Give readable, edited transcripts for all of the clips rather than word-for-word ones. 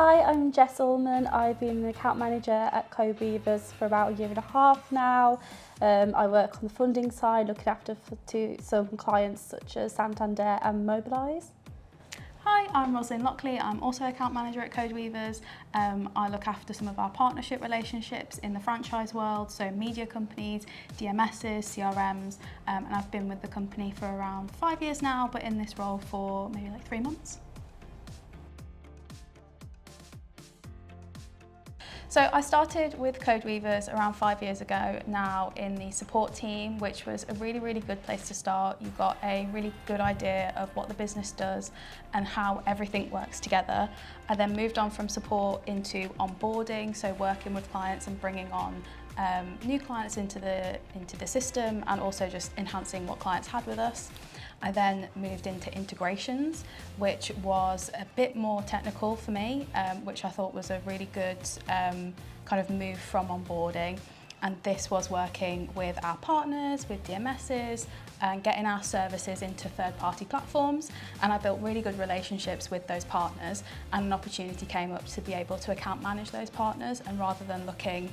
Hi, I'm Jess Allman. I've been an account manager at Codeweavers for about a year and a half now. I work on the funding side, looking after some clients such as Santander and Mobilise. Hi, I'm Rosalind Lockley. I'm also account manager at Codeweavers. I look after some of our partnership relationships in the franchise world, so media companies, DMSs, CRMs, and I've been with the company for around 5 years now, but in this role for maybe like 3 months. So I started with Codeweavers around 5 years ago now in the support team, which was a really good place to start. You got a really good idea of what the business does and how everything works together. I then moved on from support into onboarding, so working with clients and bringing on new clients into the system and also just enhancing what clients had with us. I then moved into integrations, which was a bit more technical for me, which I thought was a really good kind of move from onboarding. And this was working with our partners, with DMSs, and getting our services into third-party platforms. And I built really good relationships with those partners, and an opportunity came up to be able to account manage those partners, and rather than looking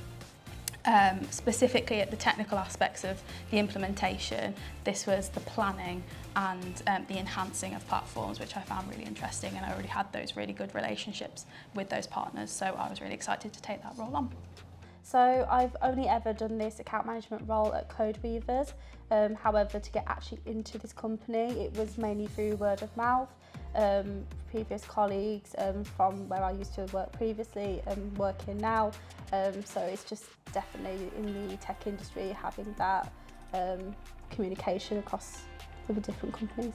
specifically at the technical aspects of the implementation, this was the planning and the enhancing of platforms, which I found really interesting, and I already had those really good relationships with those partners, so I was really excited to take that role on. So I've only ever done this account management role at Codeweavers. However, to get actually into this company, it was mainly through word of mouth. Previous colleagues from where I used to work previously and working now. So it's just definitely in the tech industry having that communication across the different companies.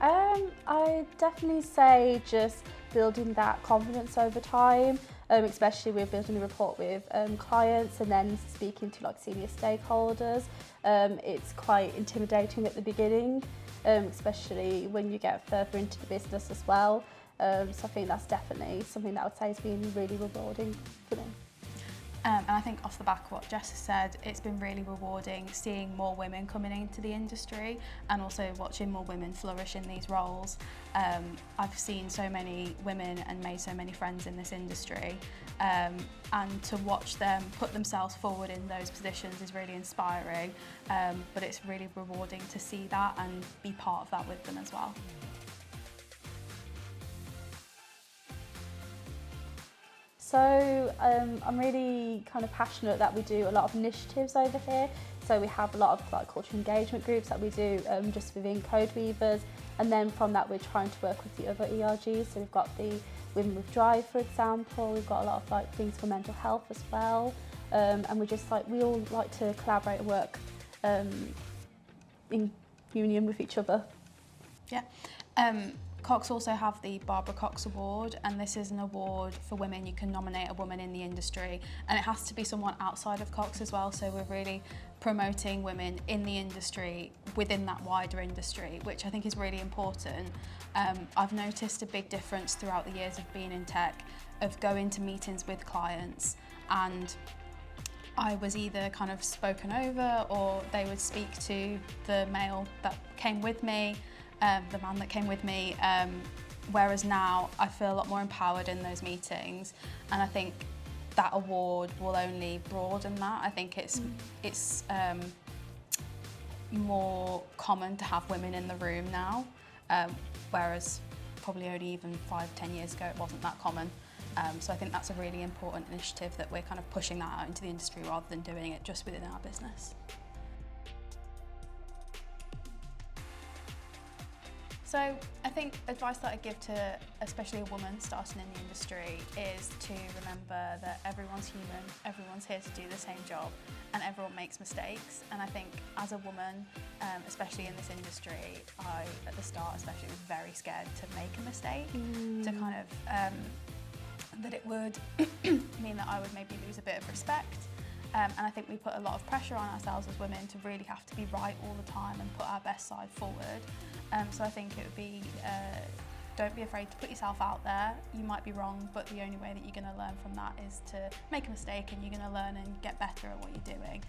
I definitely say just building that confidence over time, especially with building a rapport with clients and then speaking to like senior stakeholders. It's quite intimidating at the beginning, especially when you get further into the business as well. So I think that's definitely something that I would say has been really rewarding for me. And I think off the back of what Jess has said, it's been really rewarding seeing more women coming into the industry and also watching more women flourish in these roles. I've seen so many women and made so many friends in this industry, and to watch them put themselves forward in those positions is really inspiring, but it's really rewarding to see that and be part of that with them as well. So I'm really kind of passionate that we do a lot of initiatives over here. So we have a lot of like cultural engagement groups that we do just within Codeweavers, and then from that we're trying to work with the other ERGs. So we've got the Women with Drive, for example. We've got a lot of like things for mental health as well, and we all like to collaborate and work in union with each other. Yeah. Cox also have the Barbara Cox Award, and this is an award for women. You can nominate a woman in the industry, and it has to be someone outside of Cox as well, so we're really promoting women in the industry within that wider industry, which I think is really important. I've noticed a big difference throughout the years of being in tech, of going to meetings with clients, and I was either kind of spoken over or they would speak to the male that came with me, the man that came with me, whereas now I feel a lot more empowered in those meetings, and I think that award will only broaden that. I think it's more common to have women in the room now, whereas probably only even 5-10 years ago it wasn't that common. So I think that's a really important initiative that we're kind of pushing that out into the industry rather than doing it just within our business. So I think advice that I give to especially a woman starting in the industry is to remember that everyone's human, everyone's here to do the same job, and everyone makes mistakes. And I think as a woman, especially in this industry, I at the start especially was very scared to make a mistake, to kind of that it would mean that I would maybe lose a bit of respect. And I think we put a lot of pressure on ourselves as women to really have to be right all the time and put our best side forward. So I think it would be, don't be afraid to put yourself out there. You might be wrong, but the only way that you're going to learn from that is to make a mistake, and you're going to learn and get better at what you're doing.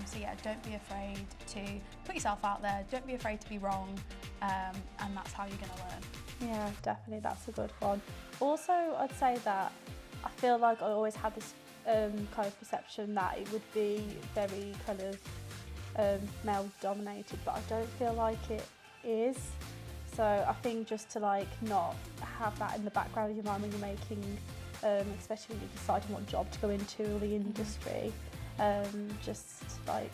So yeah, don't be afraid to put yourself out there. Don't be afraid to be wrong, and that's how you're going to learn. Yeah, definitely, that's a good one. Also, I'd say that I feel like I always had this kind of perception that it would be very kind of male dominated, but I don't feel like it is. So I think just to like not have that in the background of your mind when you're making, especially when you're deciding what job to go into or the industry, just like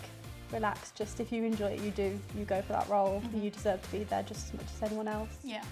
relax. Just if you enjoy it, you go for that role. You deserve to be there just as much as anyone else. Yeah.